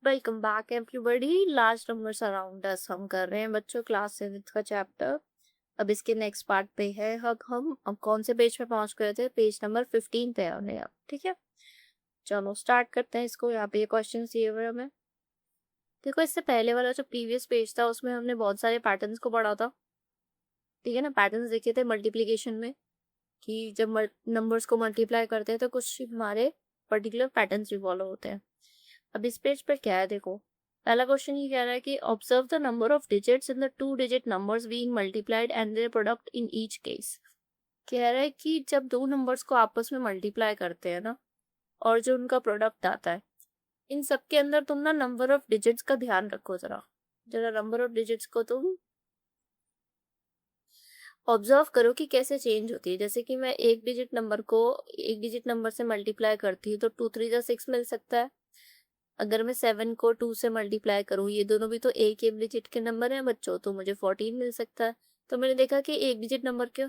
Welcome back everybody. Large numbers around us हम कर रहे हैं बच्चों, क्लास 7 का चैप्टर। अब इसके नेक्स्ट पार्ट पे है। हम अब कौन से पेज पे पहुंच गए थे? पेज नंबर 15 पे हमने अब, ठीक है। चलो स्टार्ट करते हैं इसको। यहाँ पे ये क्वेश्चन दिए हुए हमें। देखो, इससे पहले वाला जो प्रीवियस पेज था उसमें हमने बहुत सारे पैटर्न्स को पढ़ा था, ठीक है ना। पैटर्न्स देखे थे मल्टीप्लीकेशन में, कि जब नंबर्स को मल्टीप्लाई करते हैं तो कुछ हमारे पर्टिकुलर पैटर्न्स भी फॉलो होते हैं। अब इस पेज पर क्या है, देखो। पहला क्वेश्चन ये कह रहा है कि observe the number of digits in the two digit numbers being multiplied and their product in each case. कह रहा है कि जब दो नंबर्स को आपस में मल्टीप्लाई करते हैं ना, और जो उनका प्रोडक्ट आता है, इन सब के अंदर तुम ना नंबर ऑफ डिजिट्स का ध्यान रखो। जरा जरा नंबर ऑफ डिजिट्स को तुम ऑब्जर्व करो कि कैसे चेंज होती है। जैसे कि मैं एक डिजिट नंबर को एक डिजिट नंबर से मल्टीप्लाई करती हूँ तो 2 3 जा 6 मिल सकता है। अगर मैं 7 को 2 से मल्टीप्लाई करूँ, ये दोनों भी तो एक ही डिजिट के नंबर हैं बच्चों, तो मुझे 14 मिल सकता है। तो मैंने देखा कि एक डिजिट नंबर के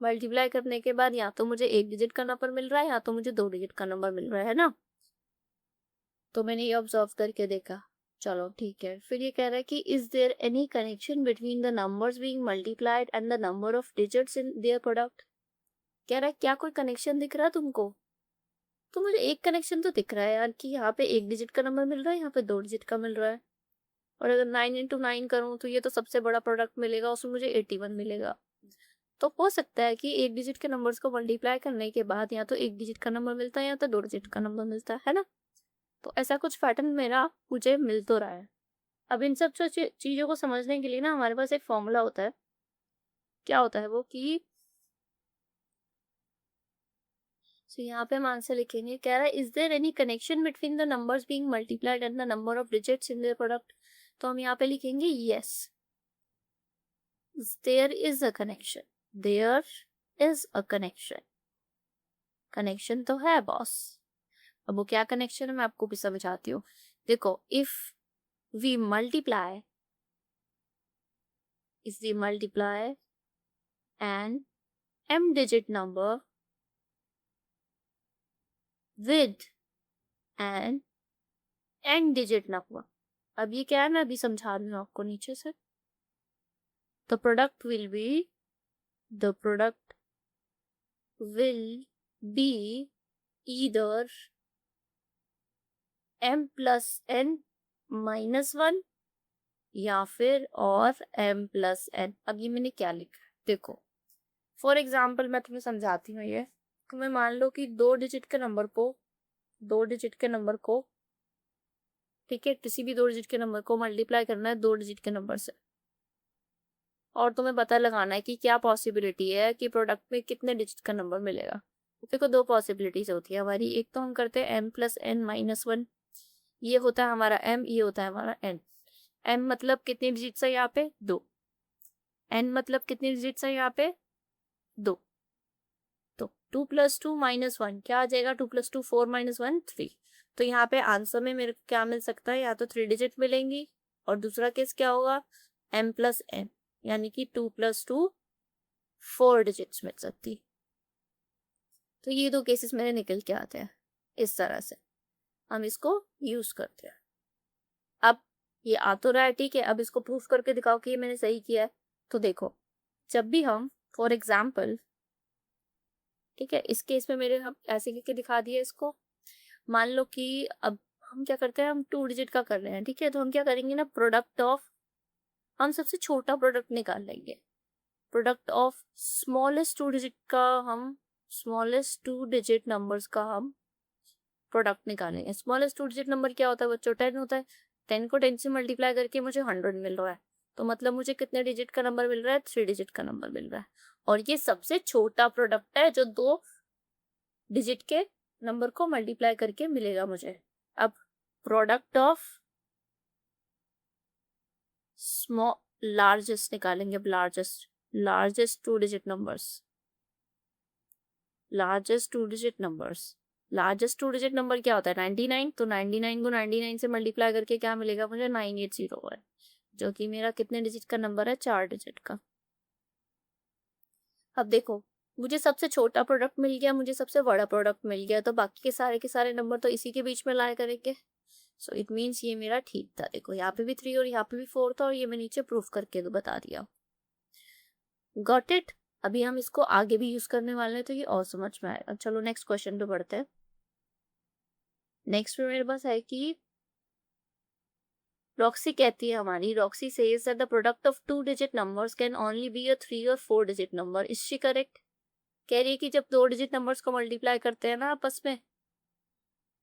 मल्टीप्लाई करने के बाद या तो मुझे एक डिजिट का नंबर मिल रहा है या तो मुझे 2 डिजिट का नंबर मिल रहा है ना। तो मैंने ये ऑब्जर्व करके देखा। चलो ठीक है। फिर ये कह रहा है कि is there any connection between the numbers being multiplied and the number of digits in their product. कह रहा है क्या कोई कनेक्शन दिख रहा है तुमको? तो मुझे एक कनेक्शन तो दिख रहा है यार, कि यहाँ पे एक डिजिट का नंबर मिल रहा है, यहाँ पे 2 डिजिट का मिल रहा है। और अगर 9 × 9 करूँ तो ये तो सबसे बड़ा प्रोडक्ट मिलेगा, उसमें मुझे 81 मिलेगा। तो हो सकता है कि एक डिजिट के नंबर्स को मल्टीप्लाई करने के बाद या तो एक डिजिट का नंबर मिलता है या तो 2 डिजिट का नंबर मिलता है ना। तो ऐसा कुछ पैटर्न मेरा मुझे मिल तो रहा है। अब इन सब चीज़ों को समझने के लिए ना हमारे पास एक फॉर्मूला होता है। क्या होता है वो? कि यहाँ पे हम आंसर लिखेंगे। कह रहा है is there any connection between the numbers being multiplied and the number of digits in their product. तो हम यहाँ पे लिखेंगे yes, there is a connection. There is a connection. Connection तो है बॉस। अब वो क्या कनेक्शन है मैं आपको भी समझाती हूँ। देखो, if we multiply an m digit number with an n digit number। अब ये क्या है, मैं अभी समझा रही हूँ आपको नीचे से। The product will be either m+n-1 या फिर और m+n। अब ये मैंने क्या लिखा है देखो। फॉर एग्जाम्पल मैं तुम्हें समझाती हूँ। ये तुम्हें मान लो कि दो डिजिट के नंबर को, ठीक है, किसी भी 2 डिजिट के नंबर को मल्टीप्लाई करना है 2 डिजिट के नंबर से, और तुम्हें पता लगाना है कि क्या पॉसिबिलिटी है कि प्रोडक्ट में कितने डिजिट का नंबर मिलेगा। देखो, 2 पॉसिबिलिटीज होती है हमारी। एक तो हम करते हैं m+n-1। ये होता है हमारा m, ये होता है हमारा n। m मतलब कितने डिजिट है यहाँ पे? 2। n मतलब कितने डिजिट है यहाँ पे? 2। तो 2 + 2 - 1 क्या आ जाएगा? 2 + 2 4 - 1 3। तो यहाँ पे आंसर में मेरे को क्या मिल सकता है? या तो 3 डिजिट मिलेंगी, और दूसरा केस क्या होगा? m+n, यानी कि 2 + 2 4 डिजिट्स मिल सकती। तो ये 2 केसेस मेरे निकल के आते हैं। इस तरह से हम इसको यूज करते हैं। अब ये आ तो रहा है, ठीक है। अब इसको प्रूफ करके दिखाओ कि ये मैंने सही किया है। तो देखो, जब भी हम फॉर एग्जाम्पल, ठीक है, इस केस में मेरे हम ऐसे करके दिखा दिए इसको। मान लो कि अब हम क्या करते हैं, हम 2 डिजिट का कर रहे हैं, ठीक है। तो हम क्या करेंगे ना, प्रोडक्ट ऑफ, हम सबसे छोटा प्रोडक्ट निकाल लेंगे। प्रोडक्ट ऑफ स्मॉलेस्ट 2 डिजिट का, हम स्मॉलेस्ट 2 डिजिट नंबर्स का हम प्रोडक्ट निकालेंगे। स्मॉलेस्ट 2 डिजिट नंबर क्या होता है बच्चों? 10 होता है। 10 को 10 से मल्टीप्लाई करके मुझे 100 मिल रहा है। तो मतलब मुझे कितने डिजिट का नंबर मिल रहा है? 3 डिजिट का नंबर मिल रहा है। और ये सबसे छोटा प्रोडक्ट है जो 2 डिजिट के नंबर को मल्टीप्लाई करके मिलेगा मुझे। अब प्रोडक्ट ऑफ लार्जेस्ट निकालेंगे। अब largest 2 digit numbers, largest 2 digit number क्या होता है? 99। तो 99 को 99 से मल्टीप्लाई करके क्या मिलेगा मुझे? 9801, जो कि मेरा कितने डिजिट का नंबर है? 4 डिजिट का। अब देखो, मुझे सबसे छोटा प्रोडक्ट मिल गया, मुझे सबसे बड़ा प्रोडक्ट मिल गया, तो बाकी के सारे नंबर तो इसी के बीच में लाया करेंगे। सो इट मीन्स ये मेरा ठीक था। देखो यहाँ पे भी 3 और यहाँ पे भी 4 था, और ये मैं नीचे प्रूफ करके तो बता दिया। Got it. अभी हम इसको आगे भी यूज करने वाले हैं तो ये और समझ में आएगा। चलो नेक्स्ट क्वेश्चन पे बढ़ते हैं। नेक्स्ट में मेरे पास है कि रॉक्सी कहती है हमारी, Roxy says that the product of 2 digit numbers can only be a 3 और 4 digit number. Is she correct? कह रही है कि जब 2 डिजिट नंबर्स को मल्टीप्लाई करते हैं ना आपस में,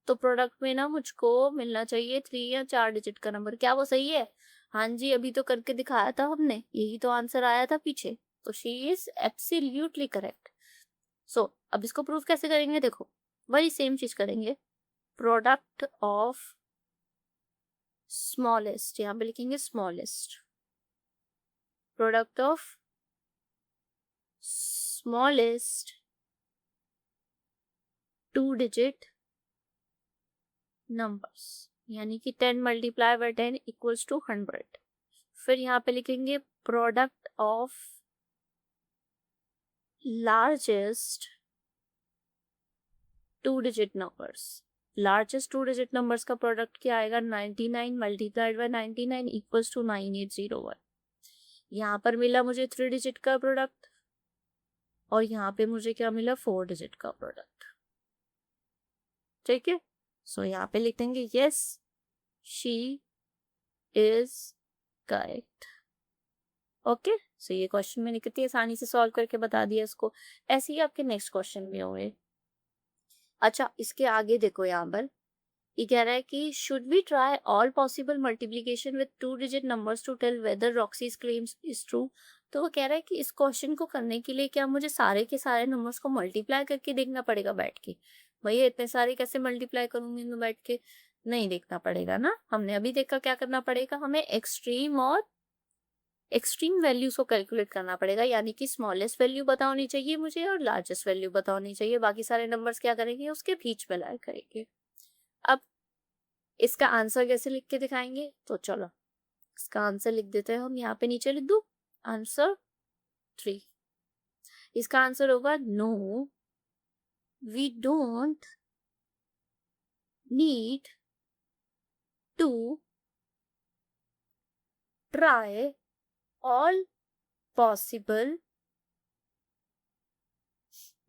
तो प्रोडक्ट में ना मुझको मिलना चाहिए 3 या 4 डिजिट का नंबर। क्या वो सही है? हाँ जी, अभी तो करके दिखाया था हमने, यही तो आंसर आया था पीछे। तो शी इज एब्सोल्युटली करेक्ट। सो अब इसको प्रूफ कैसे करेंगे? देखो वही सेम चीज करेंगे। प्रोडक्ट ऑफ स्मॉलेस्ट, यहाँ पे लिखेंगे smallest, product of smallest 2 digit numbers, यानी कि 10 मल्टीप्लाई बाय 10 इक्वल्स टू 100। फिर यहाँ पे लिखेंगे product of largest 2 digit numbers. Largest 2 digit numbers का प्रोडक्ट क्या आएगा? 99 मल्टीप्लाइड बाय 99 इक्वल्स टू 9801। यहाँ पर मिला मुझे 3 डिजिट का प्रोडक्ट, और यहाँ पे मुझे क्या मिला? 4 डिजिट का प्रोडक्ट। ठीक है, सो यहाँ पे लिख देंगे yes she is correct. Okay, so ये क्वेश्चन मैंने कितनी आसानी से सॉल्व करके बता दिया इसको। ऐसे ही आपके नेक्स्ट क्वेश्चन भी होंगे। अच्छा, इसके आगे देखो, यहाँ पर ये कह रहा है कि should we try all possible multiplication with 2 digit numbers to tell whether Roxy's claims is true. तो वो कह रहा है कि इस क्वेश्चन को करने के लिए क्या मुझे सारे के सारे नंबर्स को मल्टीप्लाई करके देखना पड़ेगा बैठ के? भैया इतने सारे कैसे मल्टीप्लाई करूंगी मैं बैठ के? नहीं देखना पड़ेगा ना। हमने अभी देखा क्या करना पड़ेगा, हमें एक्सट्रीम और एक्सट्रीम वैल्यूज को कैलकुलेट करना पड़ेगा, यानी कि स्मॉलेस्ट वैल्यू पता होनी चाहिए मुझे और लार्जेस्ट वैल्यू पता होनी चाहिए। बाकी सारे नंबर्स क्या करेंगे? उसके बीच में लाया करेंगे। अब इसका आंसर कैसे लिख के दिखाएंगे? तो चलो इसका आंसर लिख देते हैं हम। यहाँ पे नीचे लिख दो आंसर 3। इसका आंसर होगा no we don't need to try all possible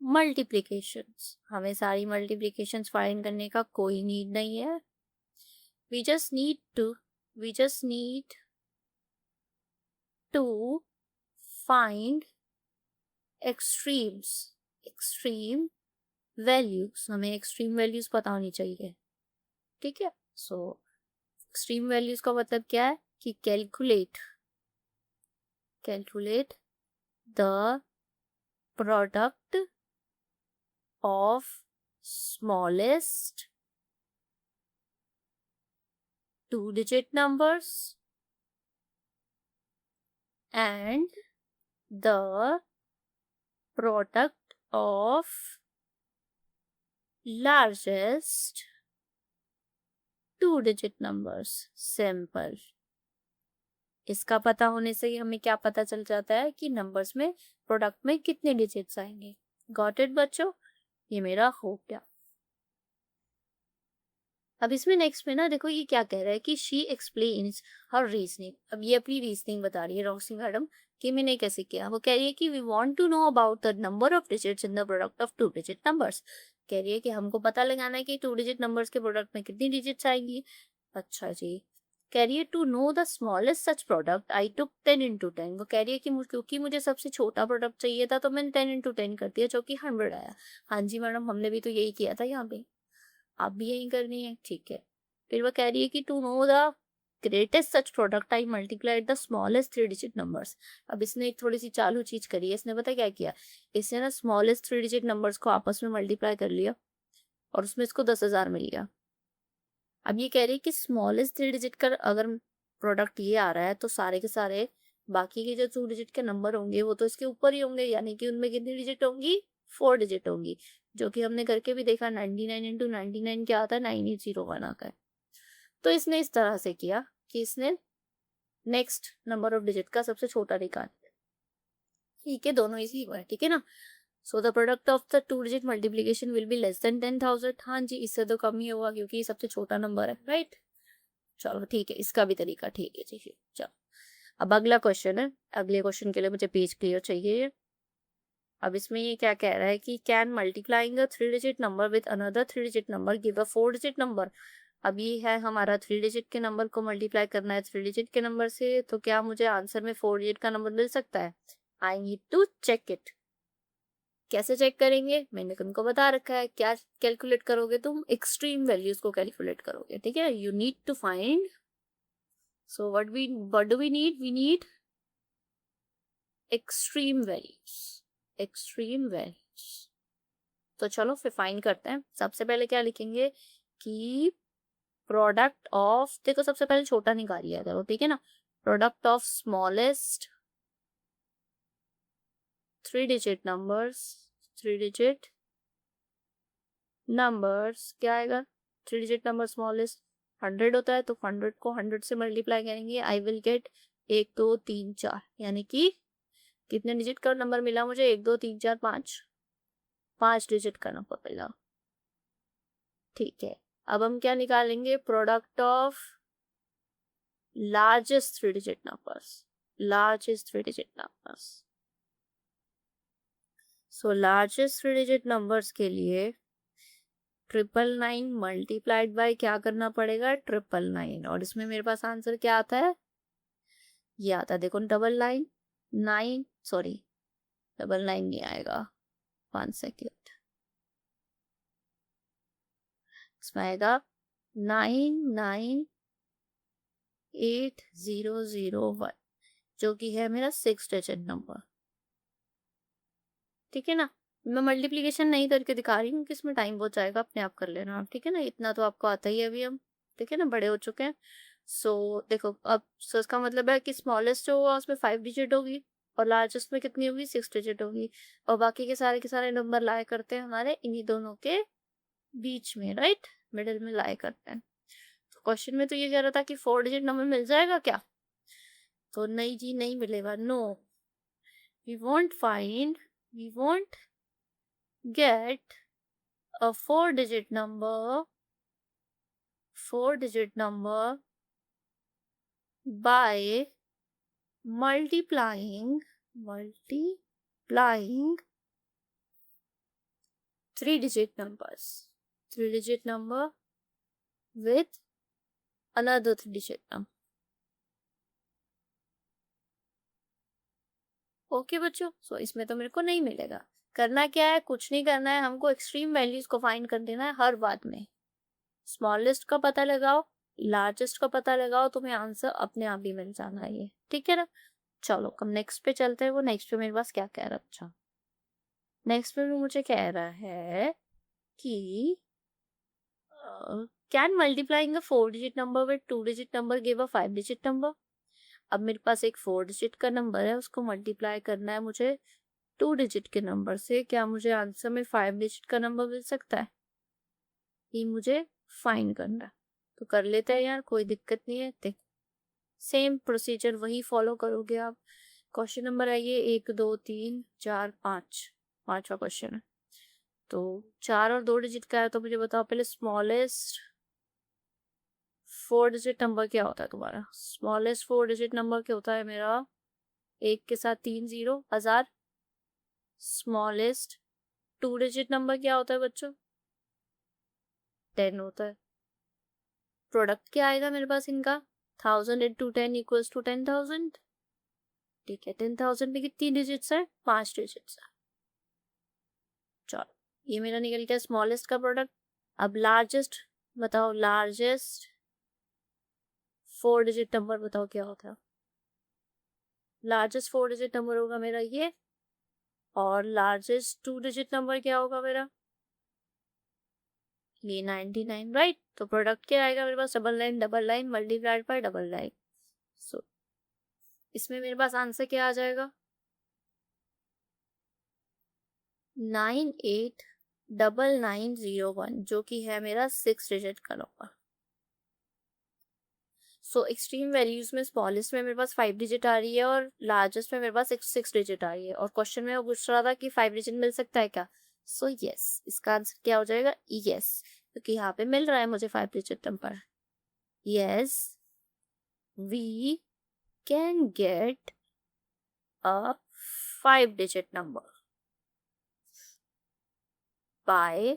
multiplications. हमें सारी मल्टीप्लीकेशंस फाइंड करने का कोई नीड नहीं है। we just need to find extreme values। हमें extreme values पता होनी चाहिए। ठीक है, so extreme values का मतलब क्या है कि calculate the product of smallest 2 digit numbers and the product of largest 2 digit numbers। Simple. इसका पता होने से ही हमें क्या पता चल जाता है कि नंबर्स में, प्रोडक्ट में कितने डिजिट्स आएंगे। गॉट इट बच्चों? ये मेरा हो गया। अब इसमें नेक्स्ट में ना देखो ये क्या कह रहा है कि शी एक्सप्लेन्स हर रीजनिंग। अब ये अपनी रीजनिंग बता रही है रॉक्सी मैडम कि मैंने कैसे किया। वो कह रही है कि we want to know about the number of digits in the product of 2 digit numbers. कह रही है कि हमको पता लगाना है कि 2 डिजिट नंबर्स के प्रोडक्ट में कितनी डिजिट्स आएंगी। अच्छा जी। कह रही है to know the smallest such product I took 10 into 10। वो कह रही है कि क्योंकि मुझे सबसे छोटा प्रोडक्ट चाहिए था तो मैंने 10 into 10 कर दिया, जो कि 100 आया। हाँ जी मैडम, हमने भी तो यही किया था यहाँ पे, आप भी यही करनी है। ठीक है, फिर वो कह रही है कि to know the greatest such product I multiplied the smallest 3 digit numbers. अब इसने एक थोड़ी सी चालू चीज करी है। इसने पता क्या किया? इसने ना स्मॉलेस्ट 3 डिजिट नंबर्स को आपस में मल्टीप्लाई कर लिया और उसमें इसको 10,000 मिल गया। अब ये कह रही है कि स्मॉलेस्ट 3 डिजिट का अगर प्रोडक्ट ये आ रहा है तो सारे के सारे बाकी के जो 2 डिजिट के नंबर होंगे वो तो इसके ऊपर ही होंगे, यानी कि उनमें कितनी डिजिट होंगी? 4 डिजिट होंगी, जो कि हमने करके भी देखा। 99 into 99 क्या आता है? 9801 आता है। तो इसने इस तरह से किया कि इसने नेक्स्ट नंबर ऑफ डिजिट का सबसे छोटा निकाल लिया। ठीक है, दोनों इसी हुआ है। ठीक है ना। So the product of the 2 digit multiplication will be less than 10,000। हाँ जी, इससे तो कम ही होगा क्योंकि ये सबसे छोटा नंबर है, राइट। चलो ठीक है, इसका भी तरीका ठीक है। ठीक है, चलो अब अगला क्वेश्चन है। अगले क्वेश्चन के लिए मुझे पेज क्लियर चाहिए। अब इसमें ये क्या कह रहा है कि can multiplying a 3 digit number with another 3 digit number give a 4 digit number. अब ये है हमारा 3 डिजिट के नंबर को मल्टीप्लाई करना है 3 डिजिट के नंबर से, तो क्या मुझे आंसर में 4 डिजिट का नंबर मिल सकता है? I need to check it. कैसे चेक करेंगे? मैंने तुमको बता रखा है। क्या कैलकुलेट करोगे तुम? एक्सट्रीम वैल्यूज को कैलकुलेट करोगे। ठीक है, you need to find, so what do we need? We need extreme values, extreme values. तो चलो फिर फाइंड करते हैं। सबसे पहले क्या लिखेंगे कि प्रोडक्ट ऑफ, देखो सबसे पहले छोटा निकाल लिया करो, ठीक है ना। Product of smallest 3 digit numbers, 3 digit numbers क्या आएगा? 3 डिजिट नंबर स्मॉलेस्ट 100 होता है, तो 100 को 100 से मल्टीप्लाई करेंगे। आई विल गेट 1 2 3 4, यानी कि कितने डिजिट का नंबर मिला मुझे? 1 2 3 4 5, 5 डिजिट का नंबर मिला। ठीक है, अब हम क्या निकालेंगे? Product of largest 3 digit numbers, largest 3 digit numbers. So largest 3 digit numbers के लिए 999 मल्टीप्लाइड बाय क्या करना पड़ेगा? 999। और इसमें मेरे पास आंसर क्या आता है? ये आता है, देखो 999, सॉरी 99 नहीं आएगा, 1 सेकेंड। इसमें आएगा 998001, जो कि है मेरा 6 डिजिट नंबर। ठीक है ना, मैं मल्टीप्लीकेशन नहीं करके दिखा रही हूँ कि इसमें टाइम बहुत जाएगा, अपने आप कर लेना आप। ठीक है ना, इतना तो आपको आता ही है अभी हम। ठीक है ना, बड़े हो चुके हैं। सो देखो अब, सो इसका मतलब है कि स्मॉलेस्ट जो होगा उसमें 5 डिजिट होगी, और लार्जेस्ट में कितनी होगी? 6 डिजिट होगी। और बाकी के सारे नंबर लाया करते हैं हमारे इन्हीं दोनों के बीच में, राइट, मिडिल में लाया करते हैं। तो क्वेश्चन में तो ये कह रहा था कि 4 डिजिट नंबर मिल जाएगा क्या? तो नहीं जी, नहीं मिलेगा। No, we won't find, we won't get a 4 digit number, 4 digit number by multiplying 3 digit numbers, 3 digit number with another 3 digit number। Okay बच्चों, सो इसमें तो मेरे को नहीं मिलेगा। करना क्या है? कुछ नहीं करना है, हमको एक्सट्रीम वैल्यूज को फाइंड कर देना है हर बात में। स्मॉलेस्ट का पता लगाओ, लार्जेस्ट का पता लगाओ, तुम्हें आंसर अपने आप ही मिल जाना है ये। ठीक है ना, चलो हम नेक्स्ट पे चलते हैं। वो नेक्स्ट पे मेरे पास क्या कह रहा है? अच्छा, नेक्स्ट पे मुझे कह रहा है कि can multiplying a 4 digit number with 2 digit number give a 5 digit number. अब मेरे पास एक 4 डिजिट का नंबर है, उसको मल्टीप्लाई करना है मुझे 2 डिजिट के नंबर से। क्या मुझे आंसर में 5 डिजिट का नंबर मिल सकता है? ये मुझे फाइंड करना है, तो कर लेते हैं यार, कोई दिक्कत नहीं है। देख, सेम प्रोसीजर वही फॉलो करोगे आप। क्वेश्चन नंबर है ये 1 2 3 4 5, 5वां क्वेश्चन है। तो 4 और 2 डिजिट का है, तो मुझे बताओ पहले स्मॉलेस्ट 4 डिजिट नंबर क्या होता है तुम्हारा? स्मॉलेस्ट 4 डिजिट नंबर क्या होता है मेरा? 1 के साथ 3 0, 1000। स्मॉलेस्ट 2 डिजिट नंबर क्या होता है बच्चों? 10 होता है। प्रोडक्ट क्या आएगा मेरे पास इनका? 1000 इंटू 10 इक्वल्स टू 10,000। ठीक है, 10,000 में कितनी डिजिट्स है? 5 डिजिट्स है। चलो, ये मेरा निकल गया स्मॉलेस्ट का प्रोडक्ट। अब लार्जेस्ट बताओ, लार्जेस्ट 4 डिजिट नंबर बताओ क्या होता है? लार्जेस्ट 4 डिजिट नंबर होगा मेरा ये, और लार्जेस्ट 2 डिजिट नंबर क्या होगा मेरा? ये 99, राइट। तो प्रोडक्ट क्या आएगा मेरे पास? Double line multiplied by double line. So इसमें मेरे पास आंसर क्या आ जाएगा? 989901, जो कि है मेरा 6 डिजिट का नंबर। सो एक्सट्रीम वैल्यूज में स्मॉलेस्ट में मेरे पास 5 डिजिट आ रही है, और लार्जेस्ट में मेरे पास 6 डिजिट आ रही है। और क्वेश्चन में वो पूछ रहा था कि 5 डिजिट मिल सकता है क्या? सो यस, इसका आंसर क्या हो जाएगा? यस, क्योंकि यहाँ पे मिल रहा है मुझे 5 digit number. yes, we can get a 5-digit number by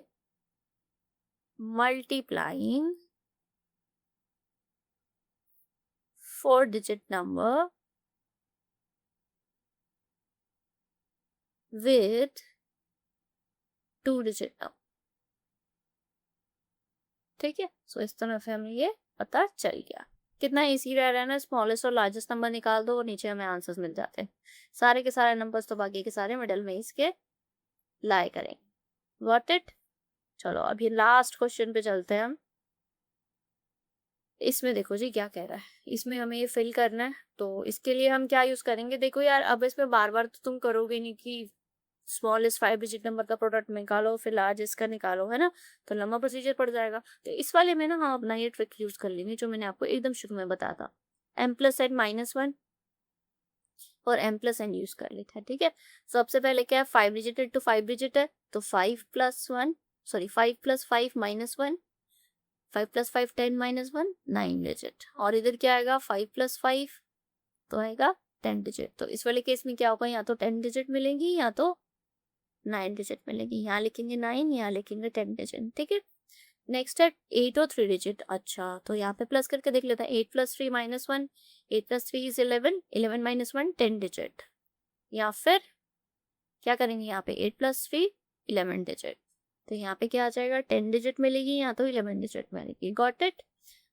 multiplying 4-digit number with 2-digit number. ठीक है, सो इस तरह से हमें ये पता चल गया। कितना इजी रह रहा है ना, स्मॉलेस्ट और लार्जेस्ट नंबर निकाल दो और नीचे हमें आंसर्स मिल जाते हैं। सारे के सारे नंबर्स तो बाकी के सारे मिडल में इसके लाई करेंगे। Got it? चलो अब ये लास्ट क्वेश्चन पे चलते हैं हम। इसमें देखो जी क्या कह रहा है, इसमें हमें ये फिल करना है। तो इसके लिए हम क्या यूज करेंगे, देखो यार अब इसमें बार बार तो तुम करोगे नहीं कि स्मॉलेस्ट 5-digit नंबर का प्रोडक्ट निकालो फिर लार्जेस्ट का निकालो, है ना, तो लंबा प्रोसीजर पड़ जाएगा। तो इस वाले में ना हम अपना ये ट्रिक यूज कर लेंगे जो मैंने आपको एकदम शुरू में बताया था, m+n-1 और m+n यूज कर लेते हैं। ठीक है, सबसे पहले क्या है, 5-digit इंटू 5-digit है, तो 5 + 1 सॉरी 5 + 5 - 1, 5 + 5 10 - 1 9-digit, और इधर क्या आएगा 5 + 5 तो आएगा 10-digit। तो इस वाले केस में क्या होगा, या तो 10-digit मिलेंगी या तो 9-digit मिलेगी। यहाँ लिखेंगे 9, यहाँ लिखेंगे 10-digit। ठीक है, नेक्स्ट है 8 और 3-digit। अच्छा तो यहाँ पे प्लस करके देख लेते हैं, 8 + 3 - 1, 8 + 3 = 11, 11 - 1 10-digit, या फिर क्या करेंगे यहाँ पे 8 + 3 11-digit, तो यहाँ पे क्या आ जाएगा 10-digit मिलेगी या तो 11-digit मिलेगी। Got it?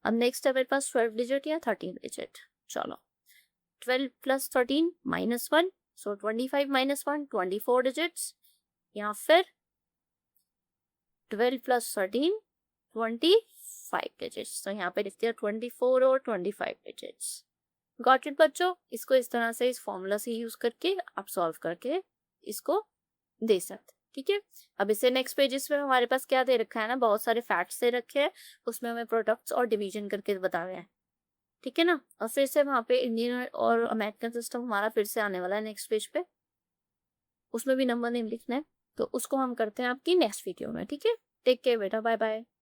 अब नेक्स्ट है मेरे पास 12-digit या 13-digit। चलो 12 + 13 - 1, सो 25 - 1 24 digits, या फिर 12 + 13 25 digits, तो यहाँ पे लिखते हैं 24 और 25 digits। गॉट इट बच्चों? इसको इस तरह से इस फॉर्मूला से यूज करके आप सॉल्व करके इसको दे सकते। ठीक है, अब इसे नेक्स्ट पेजेस में हमारे पास क्या दे रखा है ना, बहुत सारे फैक्ट्स दे रखे हैं, उसमें हमें प्रोडक्ट्स और डिवीजन करके बताए हैं। ठीक है ना, और फिर से वहाँ पे इंडियन और अमेरिकन सिस्टम हमारा फिर से आने वाला है नेक्स्ट पेज पे, उसमें भी नंबर नेम लिखना है, तो उसको हम करते हैं आपकी नेक्स्ट वीडियो में। ठीक है, टेक केयर बेटा, बाय बाय।